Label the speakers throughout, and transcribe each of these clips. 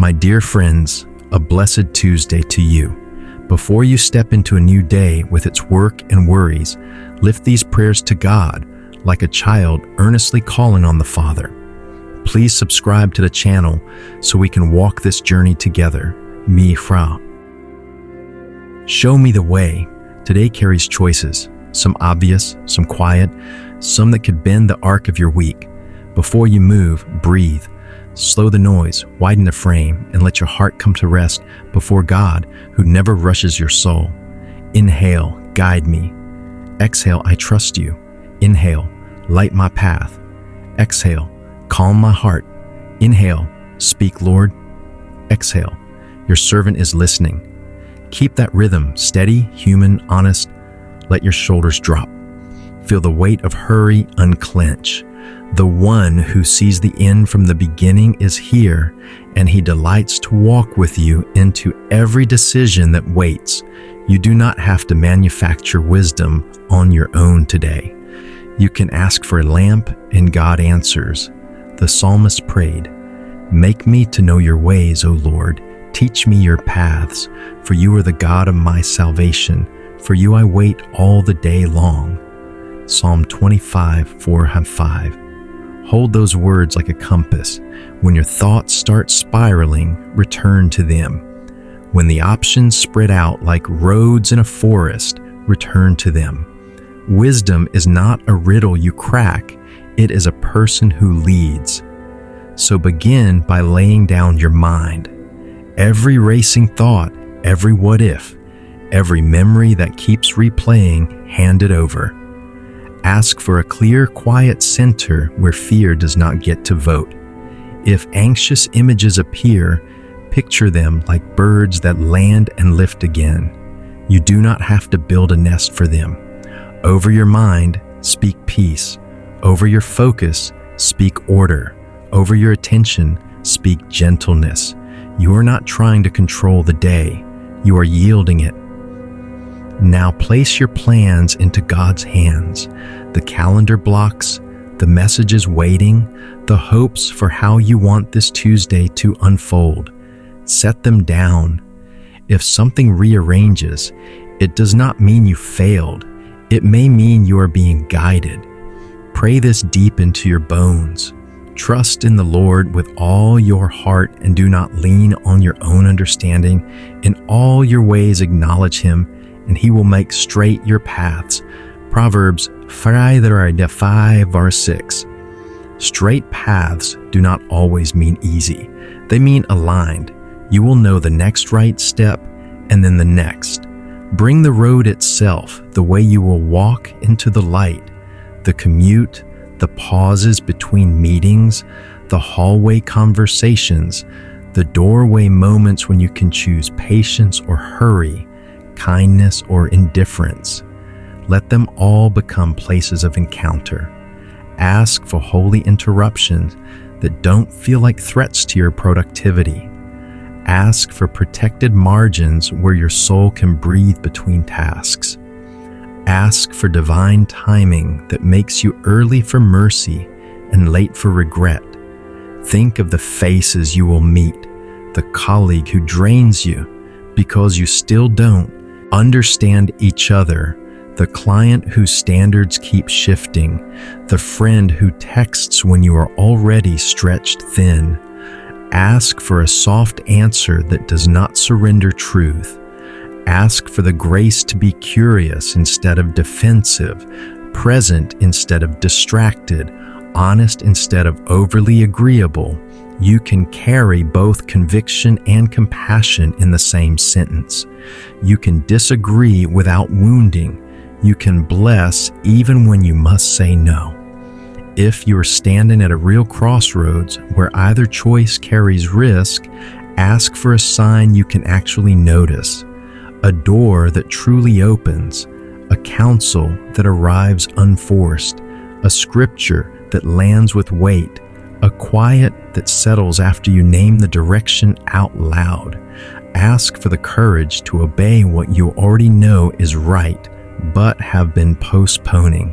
Speaker 1: My dear friends, a blessed Tuesday to you. Before you step into a new day with its work and worries, lift these prayers to God like a child earnestly calling on the Father. Please subscribe to the channel so we can walk this journey together. Mi Frau. Show me the way. Today carries choices, some obvious, some quiet, some that could bend the arc of your week. Before you move, breathe. Slow the noise, widen the frame, and let your heart come to rest before God, who never rushes your soul. Inhale, guide me. Exhale, I trust you. Inhale, light my path. Exhale, calm my heart. Inhale, speak, Lord. Exhale, your servant is listening. Keep that rhythm steady, human, honest. Let your shoulders drop. Feel the weight of hurry unclench. The one who sees the end from the beginning is here, and he delights to walk with you into every decision that waits. You do not have to manufacture wisdom on your own today. You can ask for a lamp, and God answers. The psalmist prayed, "Make me to know your ways, O Lord. Teach me your paths, for you are the God of my salvation. For you I wait all the day long." Psalm 25:4-5. Hold those words like a compass. When your thoughts start spiraling, return to them. When the options spread out like roads in a forest, return to them. Wisdom is not a riddle you crack, it is a person who leads. So begin by laying down your mind. Every racing thought, every what if, every memory that keeps replaying, hand it over. Ask for a clear, quiet center where fear does not get to vote. If anxious images appear, picture them like birds that land and lift again. You do not have to build a nest for them. Over your mind, speak peace. Over your focus, speak order. Over your attention, speak gentleness. You are not trying to control the day. You are yielding it. Now place your plans into God's hands. The calendar blocks, the messages waiting, the hopes for how you want this Tuesday to unfold. Set them down. If something rearranges, it does not mean you failed. It may mean you are being guided. Pray this deep into your bones. Trust in the Lord with all your heart and do not lean on your own understanding. In all your ways acknowledge Him, and He will make straight your paths. Proverbs 5:6. Straight paths do not always mean easy. They mean aligned. You will know the next right step and then the next. Bring the road itself, the way you will walk into the light, the commute, the pauses between meetings, the hallway conversations, the doorway moments when you can choose patience or hurry, kindness or indifference. Let them all become places of encounter. Ask for holy interruptions that don't feel like threats to your productivity. Ask for protected margins where your soul can breathe between tasks. Ask for divine timing that makes you early for mercy and late for regret. Think of the faces you will meet, the colleague who drains you because you still don't understand each other, the client whose standards keep shifting, the friend who texts when you are already stretched thin. Ask for a soft answer that does not surrender truth. Ask for the grace to be curious instead of defensive, present instead of distracted, honest instead of overly agreeable. You can carry both conviction and compassion in the same sentence. You can disagree without wounding. You can bless even when you must say no. If you are standing at a real crossroads where either choice carries risk, ask for a sign you can actually notice. A door that truly opens, a counsel that arrives unforced, a scripture that lands with weight, a quiet that settles after you name the direction out loud. Ask for the courage to obey what you already know is right, but have been postponing.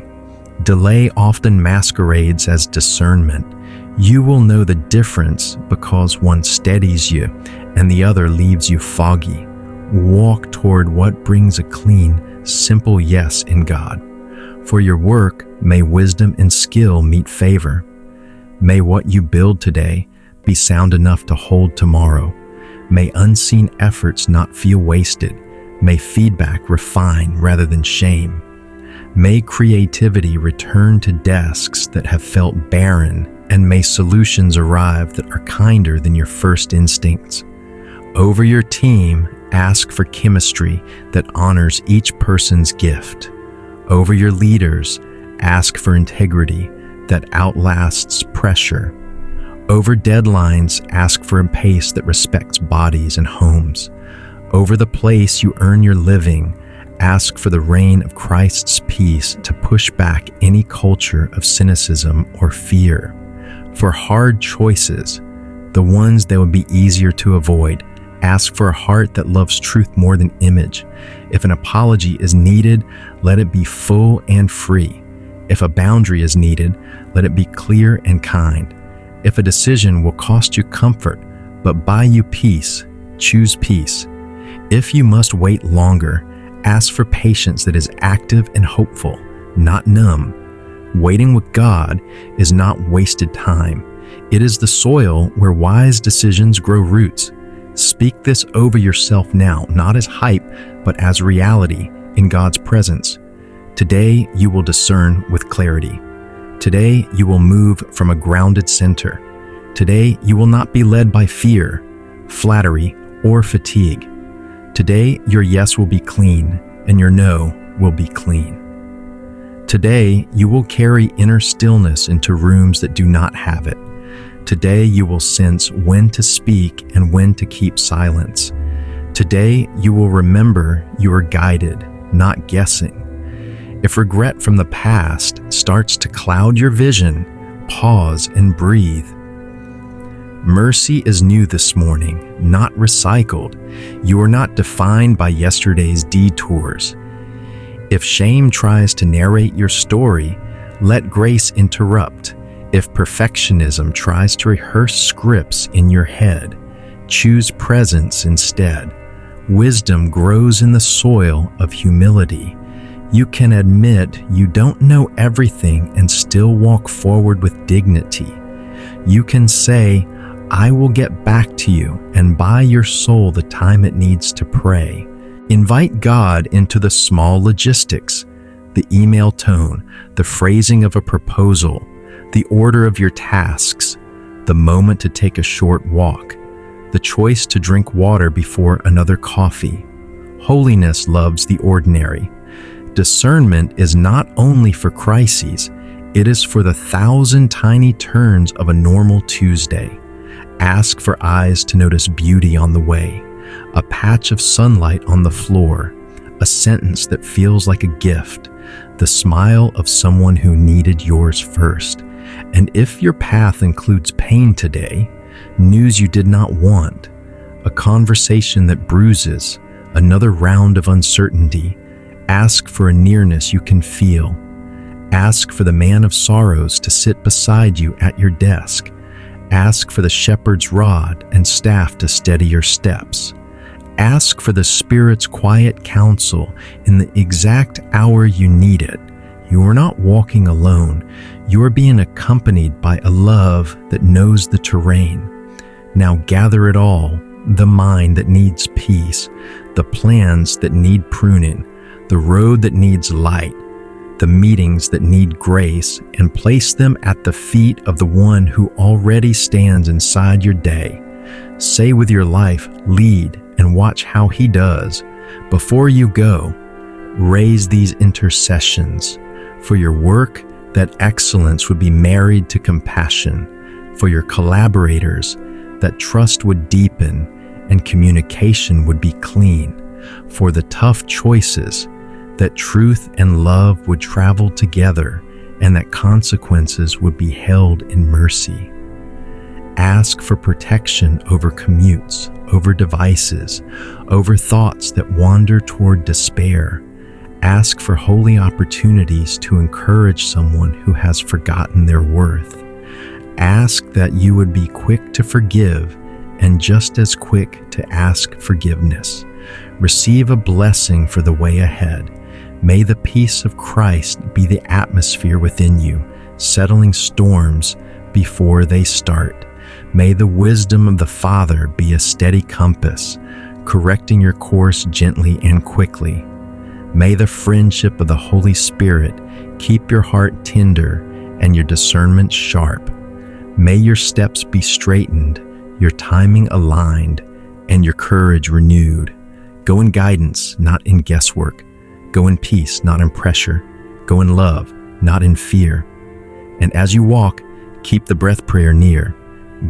Speaker 1: Delay often masquerades as discernment. You will know the difference because one steadies you and the other leaves you foggy. Walk toward what brings a clean, simple yes in God. For your work, may wisdom and skill meet favor. May what you build today be sound enough to hold tomorrow. May unseen efforts not feel wasted. May feedback refine rather than shame. May creativity return to desks that have felt barren, and may solutions arrive that are kinder than your first instincts. Over your team, ask for chemistry that honors each person's gift. Over your leaders, ask for integrity that outlasts pressure. Over deadlines, ask for a pace that respects bodies and homes. Over the place you earn your living, ask for the reign of Christ's peace to push back any culture of cynicism or fear. For hard choices, the ones that would be easier to avoid, ask for a heart that loves truth more than image. If an apology is needed, let it be full and free. If a boundary is needed, let it be clear and kind. If a decision will cost you comfort, but buy you peace, choose peace. If you must wait longer, ask for patience that is active and hopeful, not numb. Waiting with God is not wasted time. It is the soil where wise decisions grow roots. Speak this over yourself now, not as hype, but as reality in God's presence. Today, you will discern with clarity. Today, you will move from a grounded center. Today, you will not be led by fear, flattery, or fatigue. Today, your yes will be clean, and your no will be clean. Today, you will carry inner stillness into rooms that do not have it. Today, you will sense when to speak and when to keep silence. Today, you will remember you are guided, not guessing. If regret from the past starts to cloud your vision, pause and breathe. Mercy is new this morning, not recycled. You are not defined by yesterday's detours. If shame tries to narrate your story, let grace interrupt. If perfectionism tries to rehearse scripts in your head, choose presence instead. Wisdom grows in the soil of humility. You can admit you don't know everything and still walk forward with dignity. You can say, I will get back to you, and buy your soul the time it needs to pray. Invite God into the small logistics, the email tone, the phrasing of a proposal, the order of your tasks, the moment to take a short walk, the choice to drink water before another coffee. Holiness loves the ordinary. Discernment is not only for crises, it is for the 1,000 tiny turns of a normal Tuesday. Ask for eyes to notice beauty on the way, a patch of sunlight on the floor, a sentence that feels like a gift, the smile of someone who needed yours first. And if your path includes pain today, news you did not want, a conversation that bruises, another round of uncertainty, ask for a nearness you can feel. Ask for the man of sorrows to sit beside you at your desk. Ask for the shepherd's rod and staff to steady your steps. Ask for the Spirit's quiet counsel in the exact hour you need it. You are not walking alone. You are being accompanied by a love that knows the terrain. Now gather it all, the mind that needs peace, the plans that need pruning, the road that needs light, the meetings that need grace, and place them at the feet of the one who already stands inside your day. Say with your life, lead, and watch how he does. Before you go, raise these intercessions. For your work, that excellence would be married to compassion. For your collaborators, that trust would deepen and communication would be clean. For the tough choices, that truth and love would travel together and that consequences would be held in mercy. Ask for protection over commutes, over devices, over thoughts that wander toward despair. Ask for holy opportunities to encourage someone who has forgotten their worth. Ask that you would be quick to forgive and just as quick to ask forgiveness. Receive a blessing for the way ahead. May the peace of Christ be the atmosphere within you, settling storms before they start. May the wisdom of the Father be a steady compass, correcting your course gently and quickly. May the friendship of the Holy Spirit keep your heart tender and your discernment sharp. May your steps be straightened, your timing aligned, and your courage renewed. Go in guidance, not in guesswork. Go in peace, not in pressure. Go in love, not in fear. And as you walk, keep the breath prayer near.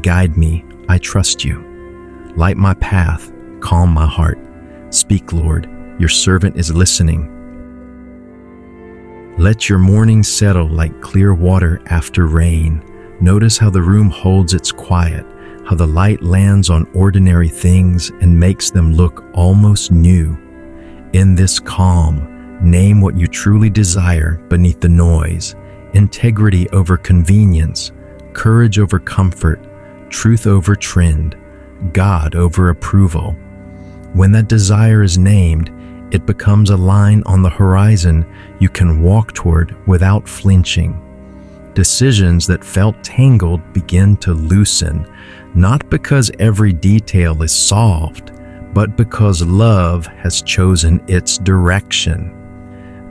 Speaker 1: Guide me, I trust you. Light my path, calm my heart. Speak, Lord, your servant is listening. Let your morning settle like clear water after rain. Notice how the room holds its quiet, how the light lands on ordinary things and makes them look almost new. In this calm, name what you truly desire beneath the noise: integrity over convenience, courage over comfort, truth over trend, God over approval. When that desire is named, it becomes a line on the horizon you can walk toward without flinching. Decisions that felt tangled begin to loosen, not because every detail is solved, but because love has chosen its direction.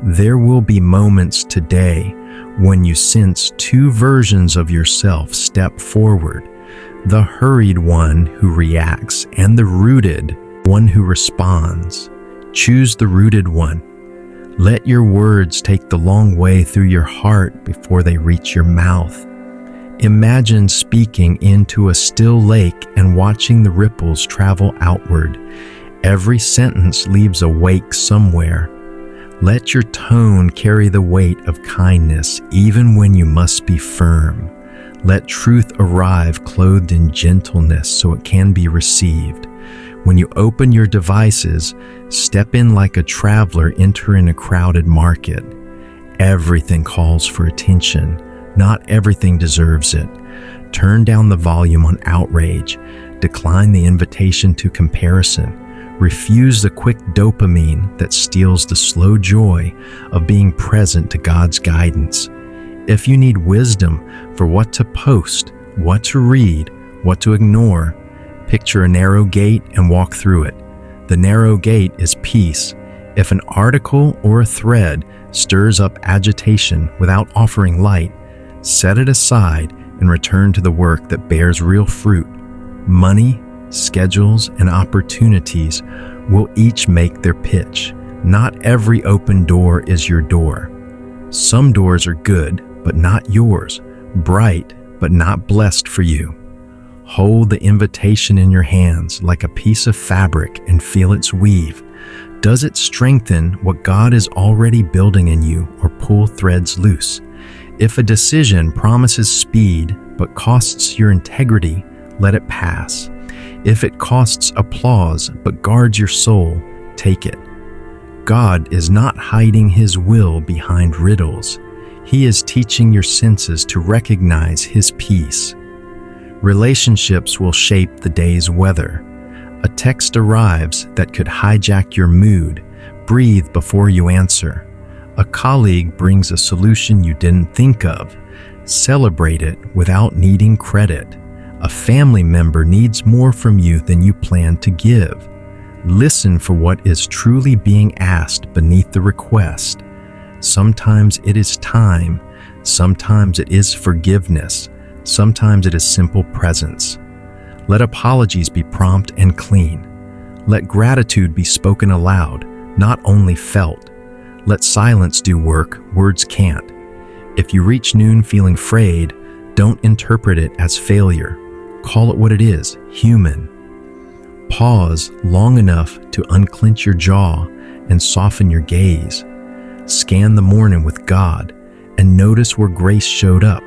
Speaker 1: There will be moments today when you sense two versions of yourself step forward: the hurried one who reacts and the rooted one who responds. Choose the rooted one. Let your words take the long way through your heart before they reach your mouth. Imagine speaking into a still lake and watching the ripples travel outward. Every sentence leaves a wake somewhere. Let your tone carry the weight of kindness, even when you must be firm. Let truth arrive clothed in gentleness so it can be received. When you open your devices, step in like a traveler entering a crowded market. Everything calls for attention. Not everything deserves it. Turn down the volume on outrage. Decline the invitation to comparison. Refuse the quick dopamine that steals the slow joy of being present to God's guidance. If you need wisdom for what to post, what to read, what to ignore, picture a narrow gate and walk through it. The narrow gate is peace. If an article or a thread stirs up agitation without offering light, set it aside and return to the work that bears real fruit. Money, schedules, and opportunities will each make their pitch. Not every open door is your door. Some doors are good, but not yours. Bright, but not blessed for you. Hold the invitation in your hands like a piece of fabric and feel its weave. Does it strengthen what God is already building in you or pull threads loose? If a decision promises speed but costs your integrity, let it pass. If it costs applause but guards your soul, take it. God is not hiding His will behind riddles. He is teaching your senses to recognize His peace. Relationships will shape the day's weather. A text arrives that could hijack your mood. Breathe before you answer. A colleague brings a solution you didn't think of. Celebrate it without needing credit. A family member needs more from you than you plan to give. Listen for what is truly being asked beneath the request. Sometimes it is time. Sometimes it is forgiveness. Sometimes it is simple presence. Let apologies be prompt and clean. Let gratitude be spoken aloud, not only felt. Let silence do work words can't. If you reach noon feeling frayed, don't interpret it as failure. Call it what it is, human. Pause long enough to unclench your jaw and soften your gaze. Scan the morning with God and notice where grace showed up.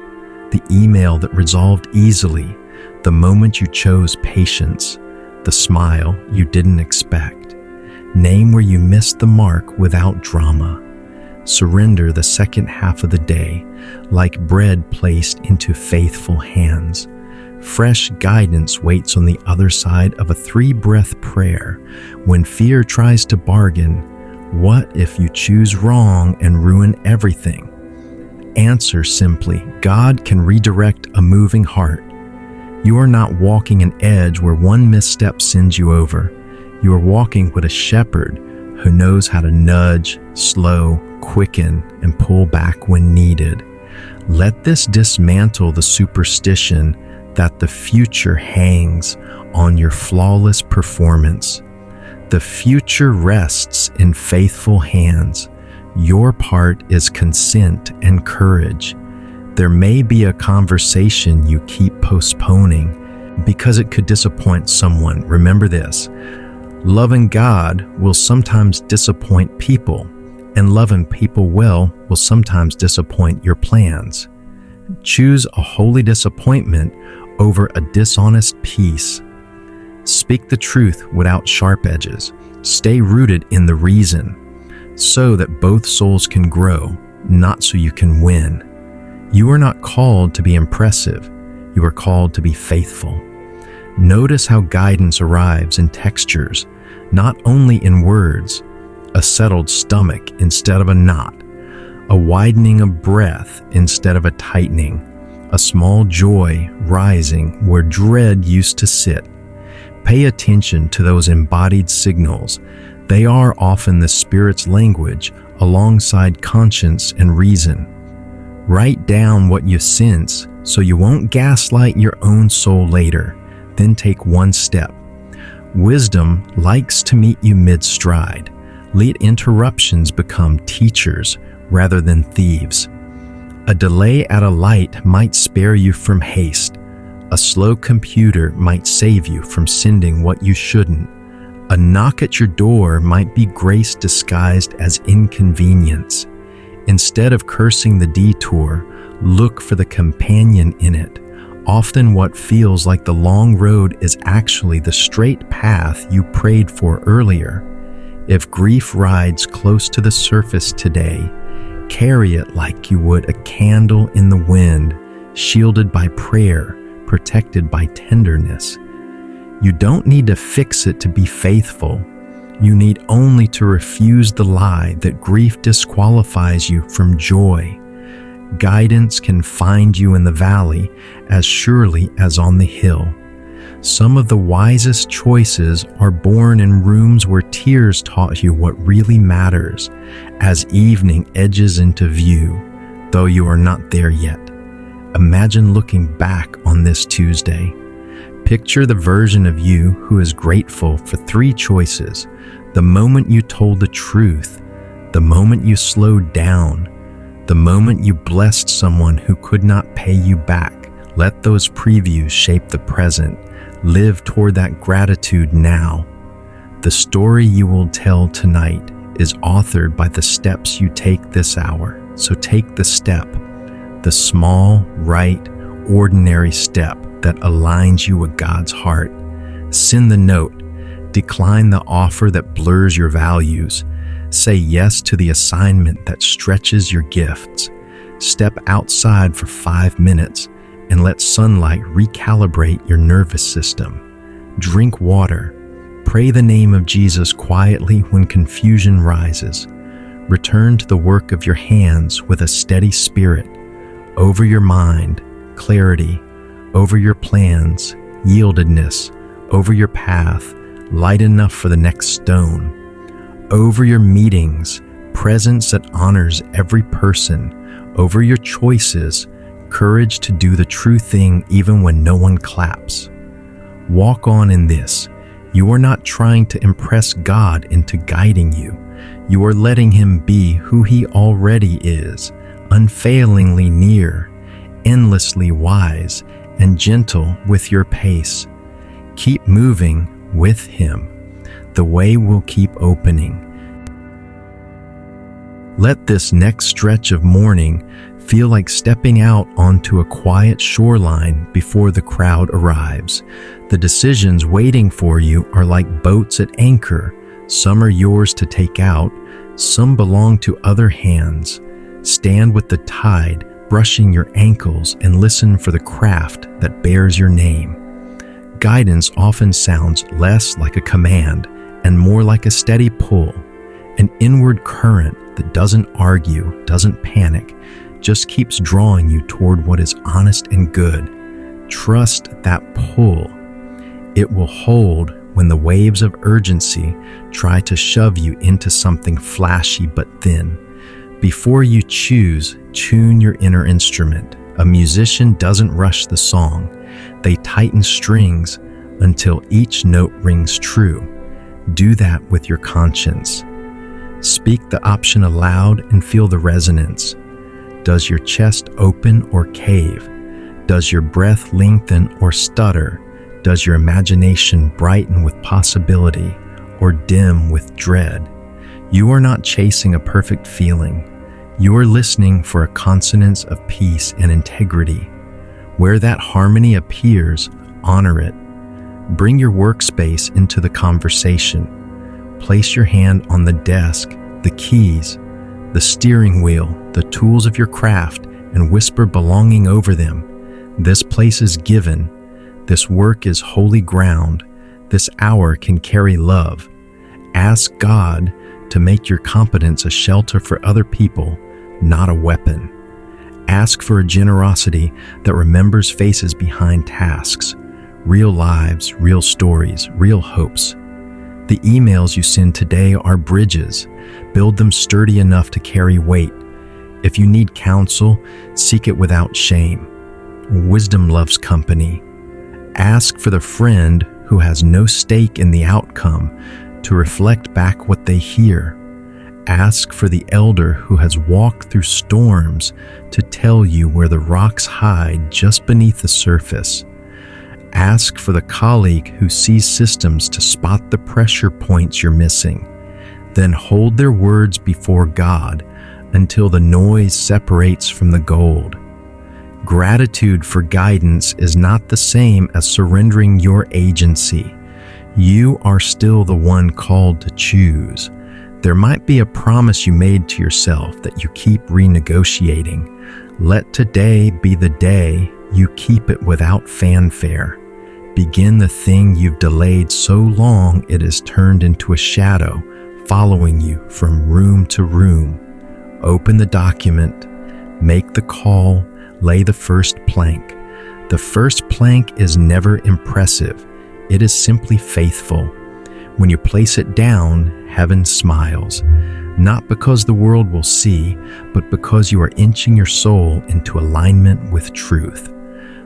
Speaker 1: The email that resolved easily, the moment you chose patience, the smile you didn't expect. Name where you missed the mark without drama. Surrender the second half of the day, like bread placed into faithful hands. Fresh guidance waits on the other side of a 3-breath prayer. When fear tries to bargain, what if you choose wrong and ruin everything? Answer simply, God can redirect a moving heart. You are not walking an edge where one misstep sends you over. You are walking with a shepherd who knows how to nudge, slow, quicken, and pull back when needed. Let this dismantle the superstition that the future hangs on your flawless performance. The future rests in faithful hands. Your part is consent and courage. There may be a conversation you keep postponing because it could disappoint someone. Remember this: loving God will sometimes disappoint people, and loving people well will sometimes disappoint your plans. Choose a holy disappointment over a dishonest peace. Speak the truth without sharp edges. Stay rooted in the reason, so that both souls can grow, not so you can win. You are not called to be impressive. You are called to be faithful. Notice how guidance arrives in textures, not only in words: a settled stomach instead of a knot, a widening of breath instead of a tightening, a small joy rising where dread used to sit. Pay attention to those embodied signals. They are often the Spirit's language alongside conscience and reason. Write down what you sense so you won't gaslight your own soul later. Then take one step. Wisdom likes to meet you mid-stride. Let interruptions become teachers rather than thieves. A delay at a light might spare you from haste. A slow computer might save you from sending what you shouldn't. A knock at your door might be grace disguised as inconvenience. Instead of cursing the detour, look for the companion in it. Often what feels like the long road is actually the straight path you prayed for earlier. If grief rides close to the surface today, carry it like you would a candle in the wind, shielded by prayer, protected by tenderness. You don't need to fix it to be faithful. You need only to refuse the lie that grief disqualifies you from joy. Guidance can find you in the valley as surely as on the hill. Some of the wisest choices are born in rooms where tears taught you what really matters. As evening edges into view, though you are not there yet, imagine looking back on this Tuesday. Picture the version of you who is grateful for 3 choices: the moment you told the truth, the moment you slowed down, the moment you blessed someone who could not pay you back. Let those previews shape the present. Live toward that gratitude now. The story you will tell tonight is authored by the steps you take this hour. So take the step, the small, right, ordinary step that aligns you with God's heart. Send the note. Decline the offer that blurs your values. Say yes to the assignment that stretches your gifts. Step outside for 5 minutes and let sunlight recalibrate your nervous system. Drink water. Pray the name of Jesus quietly when confusion rises. Return to the work of your hands with a steady spirit. Over your mind, clarity. Over your plans, yieldedness. Over your path, light enough for the next stone. Over your meetings, presence that honors every person. Over your choices, courage to do the true thing even when no one claps. Walk on in this. You are not trying to impress God into guiding you. You are letting Him be who He already is, unfailingly near, endlessly wise, and gentle with your pace. Keep moving with Him. The way will keep opening. Let this next stretch of morning feel like stepping out onto a quiet shoreline before the crowd arrives. The decisions waiting for you are like boats at anchor. Some are yours to take out, Some belong to other hands. Stand with the tide, brushing your ankles, and listen for the craft that bears your name. Guidance often sounds less like a command and more like a steady pull, an inward current that doesn't argue, doesn't panic, just keeps drawing you toward what is honest and good. Trust that pull. It will hold when the waves of urgency try to shove you into something flashy but thin. Before you choose, tune your inner instrument. A musician doesn't rush the song. They tighten strings until each note rings true. Do that with your conscience. Speak the option aloud and feel the resonance. Does your chest open or cave? Does your breath lengthen or stutter? Does your imagination brighten with possibility or dim with dread? You are not chasing a perfect feeling. You are listening for a consonance of peace and integrity. Where that harmony appears, honor it. Bring your workspace into the conversation. Place your hand on the desk, the keys, the steering wheel, the tools of your craft, and whisper belonging over them. This place is given. This work is holy ground. This hour can carry love. Ask God to make your competence a shelter for other people, not a weapon. Ask for a generosity that remembers faces behind tasks, real lives, real stories, real hopes. The emails you send today are bridges. Build them sturdy enough to carry weight. If you need counsel, seek it without shame. Wisdom loves company. Ask for the friend who has no stake in the outcome to reflect back what they hear. Ask for the elder who has walked through storms to tell you where the rocks hide just beneath the surface. Ask for the colleague who sees systems to spot the pressure points you're missing. Then hold their words before God until the noise separates from the gold. Gratitude for guidance is not the same as surrendering your agency. You are still the one called to choose. There might be a promise you made to yourself that you keep renegotiating. Let today be the day you keep it without fanfare. Begin the thing you've delayed so long it is turned into a shadow, following you from room to room. Open the document, make the call, lay the first plank. The first plank is never impressive. It is simply faithful. When you place it down, heaven smiles, not because the world will see, but because you are inching your soul into alignment with truth.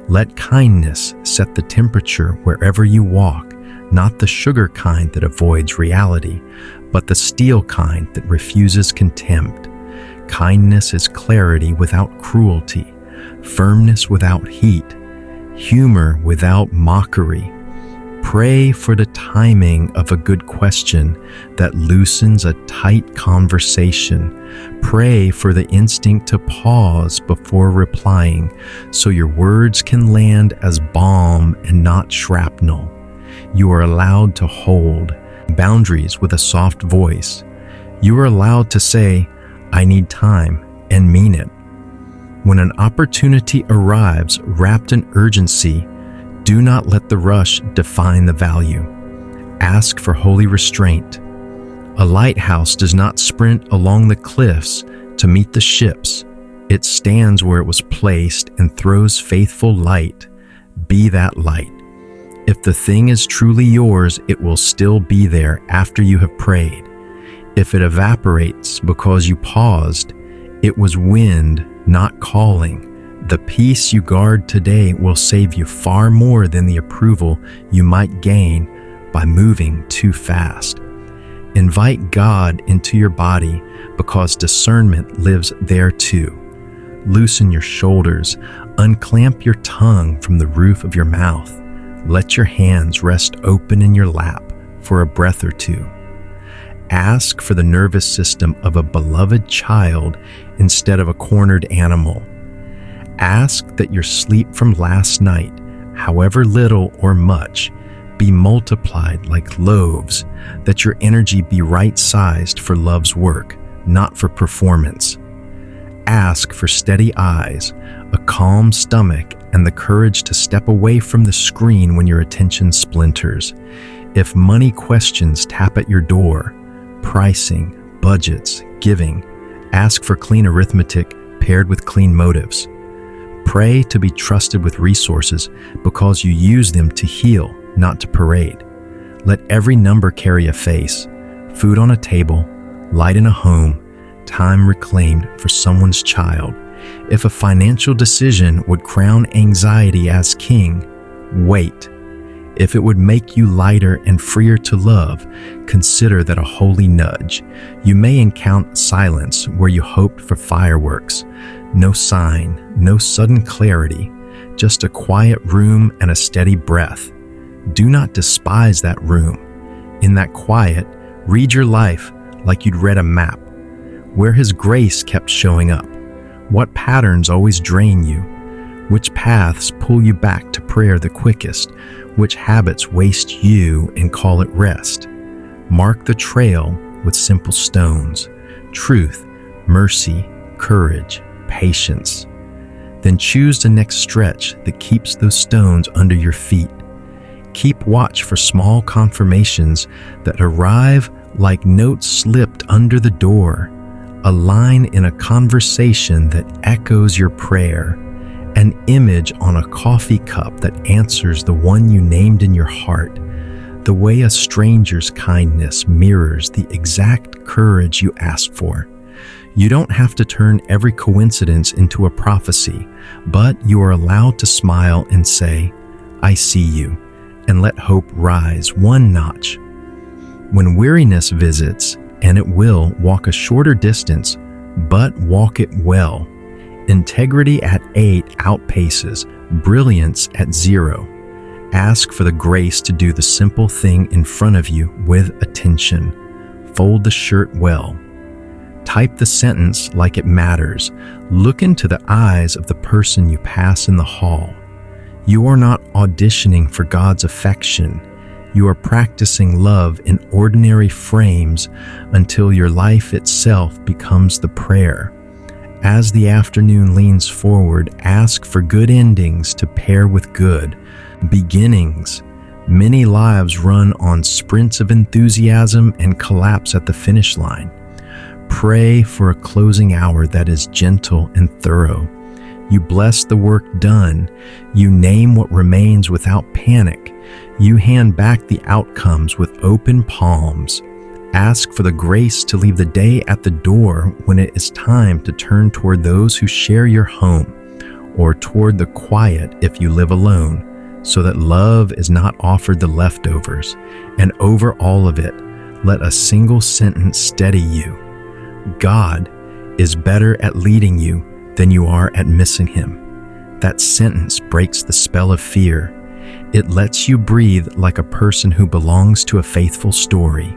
Speaker 1: Let kindness set the temperature wherever you walk, not the sugar kind that avoids reality, but the steel kind that refuses contempt. Kindness is clarity without cruelty, firmness without heat, humor without mockery. Pray for the timing of a good question that loosens a tight conversation. Pray for the instinct to pause before replying so your words can land as balm and not shrapnel. You are allowed to hold boundaries with a soft voice. You are allowed to say, "I need time," and mean it. When an opportunity arrives wrapped in urgency, do not let the rush define the value. Ask for holy restraint. A lighthouse does not sprint along the cliffs to meet the ships. It stands where it was placed and throws faithful light. Be that light. If the thing is truly yours, it will still be there after you have prayed. If it evaporates because you paused, it was wind, not calling. The peace you guard today will save you far more than the approval you might gain by moving too fast. Invite God into your body because discernment lives there too. Loosen your shoulders, unclamp your tongue from the roof of your mouth. Let your hands rest open in your lap for a breath or two. Ask for the nervous system of a beloved child instead of a cornered animal. Ask that your sleep from last night, however little or much, be multiplied like loaves, that your energy be right-sized for love's work, not for performance. Ask for steady eyes, a calm stomach, and the courage to step away from the screen when your attention splinters. If money questions tap at your door, pricing, budgets, giving, ask for clean arithmetic paired with clean motives. Pray to be trusted with resources because you use them to heal, not to parade. Let every number carry a face, food on a table, light in a home, time reclaimed for someone's child. If a financial decision would crown anxiety as king, wait. If it would make you lighter and freer to love, consider that a holy nudge. You may encounter silence where you hoped for fireworks. No sign, no sudden clarity, just a quiet room and a steady breath. Do not despise that room. In that quiet, read your life like you'd read a map, where His grace kept showing up. What patterns always drain you? Which paths pull you back to prayer the quickest? Which habits waste you and call it rest? Mark the trail with simple stones: truth, mercy, courage, patience. Then choose the next stretch that keeps those stones under your feet. Keep watch for small confirmations that arrive like notes slipped under the door, a line in a conversation that echoes your prayer, an image on a coffee cup that answers the one you named in your heart, the way a stranger's kindness mirrors the exact courage you asked for. You don't have to turn every coincidence into a prophecy, but you are allowed to smile and say, "I see you," and let hope rise one notch. When weariness visits, and it will, walk a shorter distance, but walk it well. Integrity at 8 outpaces brilliance at 0. Ask for the grace to do the simple thing in front of you with attention. Fold the shirt well. Type the sentence like it matters. Look into the eyes of the person you pass in the hall. You are not auditioning for God's affection. You are practicing love in ordinary frames until your life itself becomes the prayer. As the afternoon leans forward, ask for good endings to pair with good beginnings. Many lives run on sprints of enthusiasm and collapse at the finish line. Pray for a closing hour that is gentle and thorough. You bless the work done. You name what remains without panic. You hand back the outcomes with open palms. Ask for the grace to leave the day at the door when it is time to turn toward those who share your home, or toward the quiet if you live alone, so that love is not offered the leftovers. And over all of it, let a single sentence steady you. God is better at leading you than you are at missing Him. That sentence breaks the spell of fear. It lets you breathe like a person who belongs to a faithful story.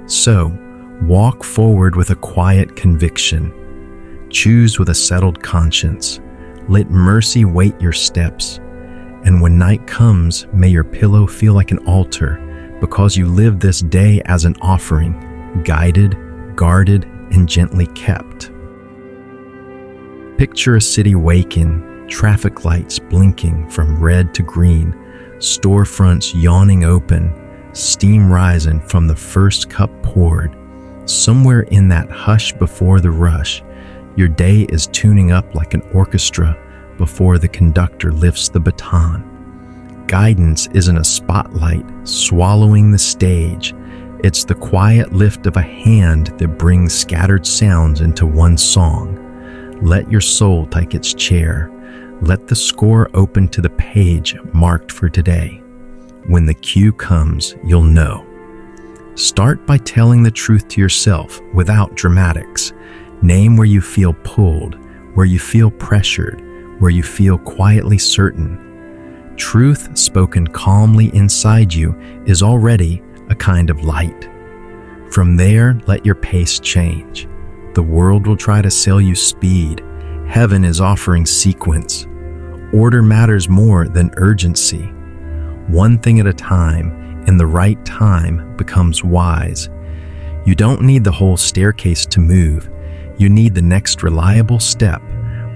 Speaker 1: So, walk forward with a quiet conviction. Choose with a settled conscience. Let mercy weight your steps. And when night comes, may your pillow feel like an altar, because you live this day as an offering, guided, guarded, and gently kept. Picture a city waking, traffic lights blinking from red to green, storefronts yawning open, steam rising from the first cup poured. Somewhere in that hush before the rush, your day is tuning up like an orchestra before the conductor lifts the baton. Guidance isn't a spotlight swallowing the stage. It's the quiet lift of a hand that brings scattered sounds into one song. Let your soul take its chair. Let the score open to the page marked for today. When the cue comes, you'll know. Start by telling the truth to yourself without dramatics. Name where you feel pulled, where you feel pressured, where you feel quietly certain. Truth spoken calmly inside you is already a kind of light. From there, let your pace change. The world will try to sell you speed. Heaven is offering sequence. Order matters more than urgency. One thing at a time, in the right time, becomes wise. You don't need the whole staircase to move. You need the next reliable step,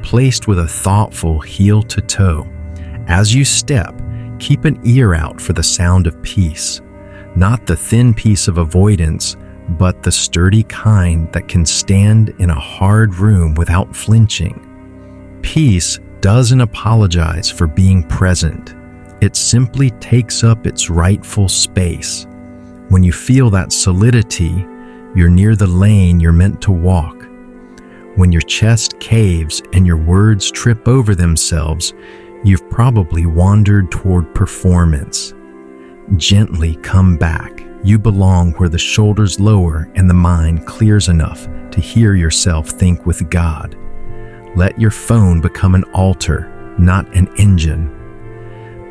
Speaker 1: placed with a thoughtful heel to toe. As you step, keep an ear out for the sound of peace, not the thin piece of avoidance, but the sturdy kind that can stand in a hard room without flinching. Peace doesn't apologize for being present. It simply takes up its rightful space. When you feel that solidity, you're near the lane you're meant to walk. When your chest caves and your words trip over themselves, you've probably wandered toward performance. Gently come back. You belong where the shoulders lower and the mind clears enough to hear yourself think with God. Let your phone become an altar, not an engine.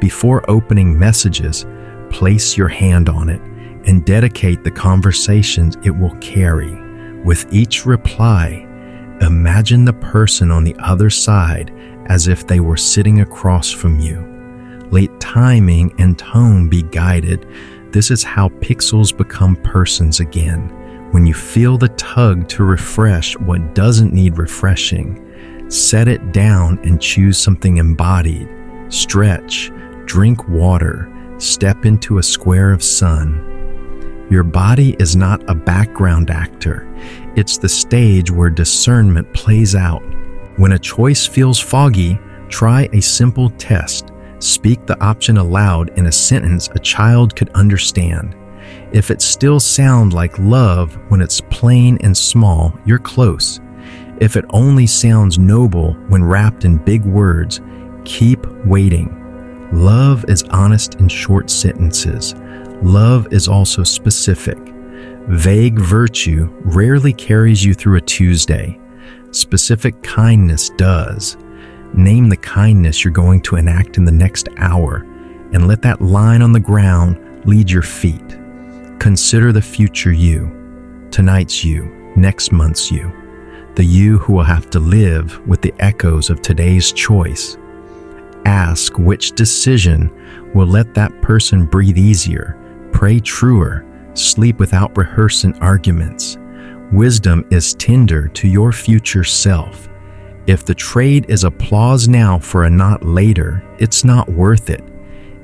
Speaker 1: Before opening messages, place your hand on it and dedicate the conversations it will carry. With each reply, imagine the person on the other side as if they were sitting across from you. Let timing and tone be guided. This is how pixels become persons again. When you feel the tug to refresh what doesn't need refreshing, set it down and choose something embodied. Stretch, drink water, step into a square of sun. Your body is not a background actor. It's the stage where discernment plays out. When a choice feels foggy, try a simple test. Speak the option aloud in a sentence a child could understand. If it still sounds like love when it's plain and small, you're close. If it only sounds noble when wrapped in big words, keep waiting. Love is honest in short sentences. Love is also specific. Vague virtue rarely carries you through a Tuesday. Specific kindness does. Name the kindness you're going to enact in the next hour, and let that line on the ground lead your feet. Consider the future you, tonight's you, next month's you, the you who will have to live with the echoes of today's choice. Ask which decision will let that person breathe easier, pray truer, sleep without rehearsing arguments. Wisdom is tender to your future self. If the trade is applause now for a not later, it's not worth it.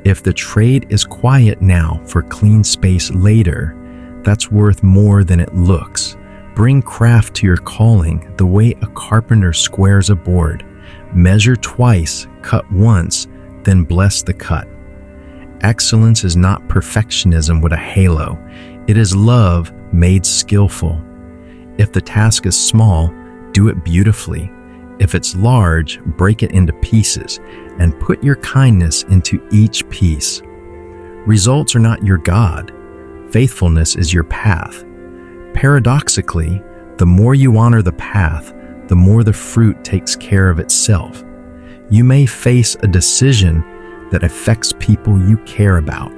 Speaker 1: If the trade is quiet now for clean space later, that's worth more than it looks. Bring craft to your calling the way a carpenter squares a board. Measure twice, cut once, then bless the cut. Excellence is not perfectionism with a halo. It is love made skillful. If the task is small, do it beautifully. If it's large, break it into pieces and put your kindness into each piece. Results are not your God. Faithfulness is your path. Paradoxically, the more you honor the path, the more the fruit takes care of itself. You may face a decision that affects people you care about.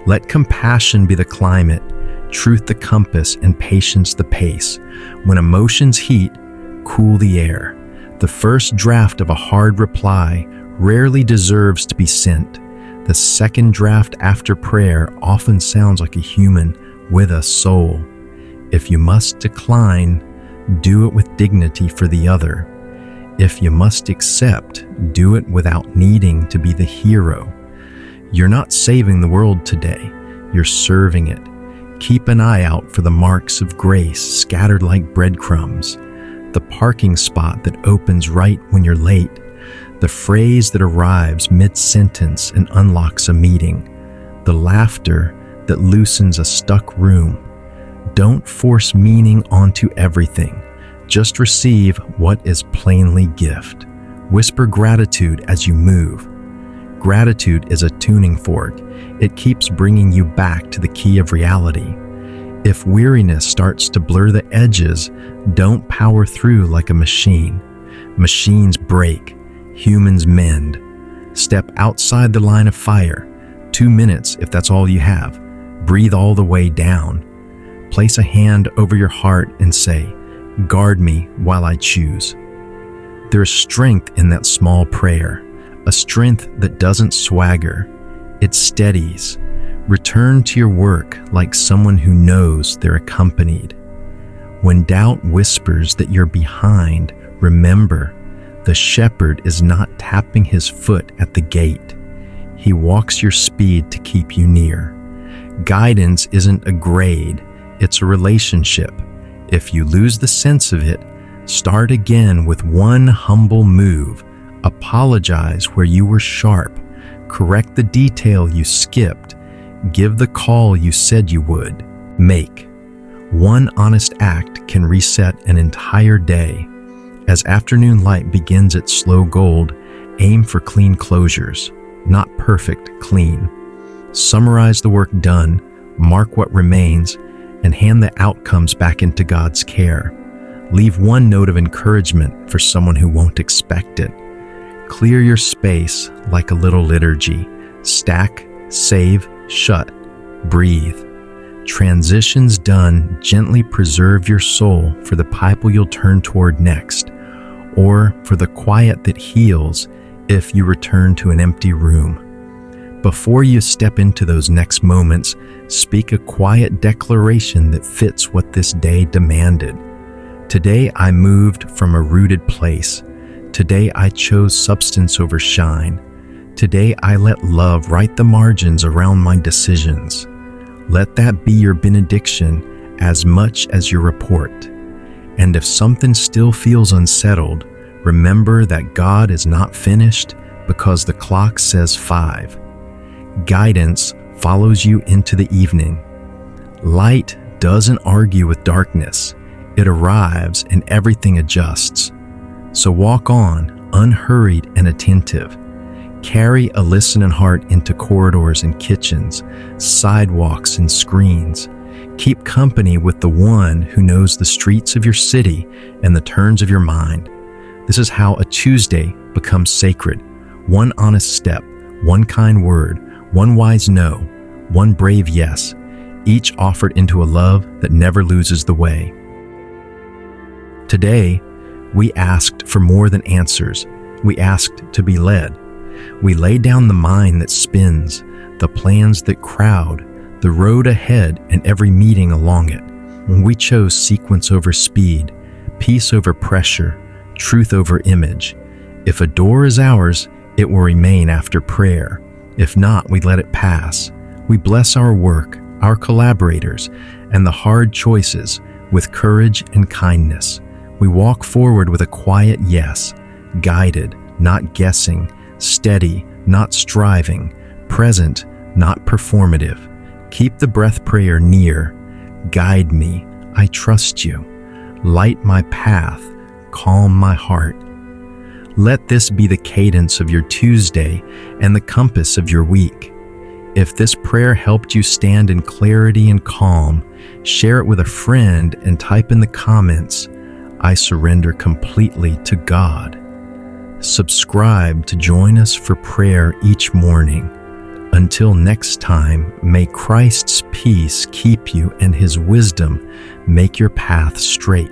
Speaker 1: Let compassion be the climate, truth the compass, and patience the pace. When emotions heat, cool the air. The first draft of a hard reply rarely deserves to be sent. The second draft after prayer often sounds like a human with a soul. If you must decline, do it with dignity for the other. If you must accept, do it without needing to be the hero. You're not saving the world today, you're serving it. Keep an eye out for the marks of grace scattered like breadcrumbs. The parking spot that opens right when you're late, the phrase that arrives mid-sentence and unlocks a meeting, the laughter that loosens a stuck room. Don't force meaning onto everything. Just receive what is plainly gift. Whisper gratitude as you move. Gratitude is a tuning fork. It keeps bringing you back to the key of reality. If weariness starts to blur the edges, don't power through like a machine. Machines break, humans mend. Step outside the line of fire. 2 minutes if that's all you have. Breathe all the way down. Place a hand over your heart and say, "Guard me while I choose." There's strength in that small prayer, a strength that doesn't swagger. It steadies. Return to your work like someone who knows they're accompanied. When doubt whispers that you're behind, remember, the shepherd is not tapping his foot at the gate. He walks your speed to keep you near. Guidance isn't a grade, it's a relationship. If you lose the sense of it, start again with one humble move. Apologize where you were sharp. Correct the detail you skipped. Give the call you said you would. Make. One honest act can reset an entire day. As afternoon light begins its slow gold, aim for clean closures, not perfect, clean. Summarize the work done, mark what remains, and hand the outcomes back into God's care. Leave one note of encouragement for someone who won't expect it. Clear your space like a little liturgy. Stack, save, shut, breathe. Transitions done, gently preserve your soul for the people you'll turn toward next, or for the quiet that heals if you return to an empty room. Before you step into those next moments, speak a quiet declaration that fits what this day demanded. Today I moved from a rooted place. Today I chose substance over shine. Today I let love write the margins around my decisions. Let that be your benediction as much as your report. And if something still feels unsettled, remember that God is not finished because the clock says 5. Guidance follows you into the evening. Light doesn't argue with darkness. It arrives and everything adjusts. So walk on, unhurried and attentive. Carry a listening heart into corridors and kitchens, sidewalks and screens. Keep company with the one who knows the streets of your city and the turns of your mind. This is how a Tuesday becomes sacred. One honest step, one kind word, one wise no, one brave yes, each offered into a love that never loses the way. Today, we asked for more than answers. We asked to be led. We lay down the mind that spins, the plans that crowd, the road ahead and every meeting along it. We chose sequence over speed, peace over pressure, truth over image. If a door is ours, it will remain after prayer. If not, we let it pass. We bless our work, our collaborators, and the hard choices with courage and kindness. We walk forward with a quiet yes, guided, not guessing, steady, not striving, present, not performative. Keep the breath prayer near. Guide me, I trust you. Light my path, calm my heart. Let this be the cadence of your Tuesday and the compass of your week. If this prayer helped you stand in clarity and calm, share it with a friend and type in the comments, I surrender completely to God. Subscribe to join us for prayer each morning. Until next time, may Christ's peace keep you and His wisdom make your path straight.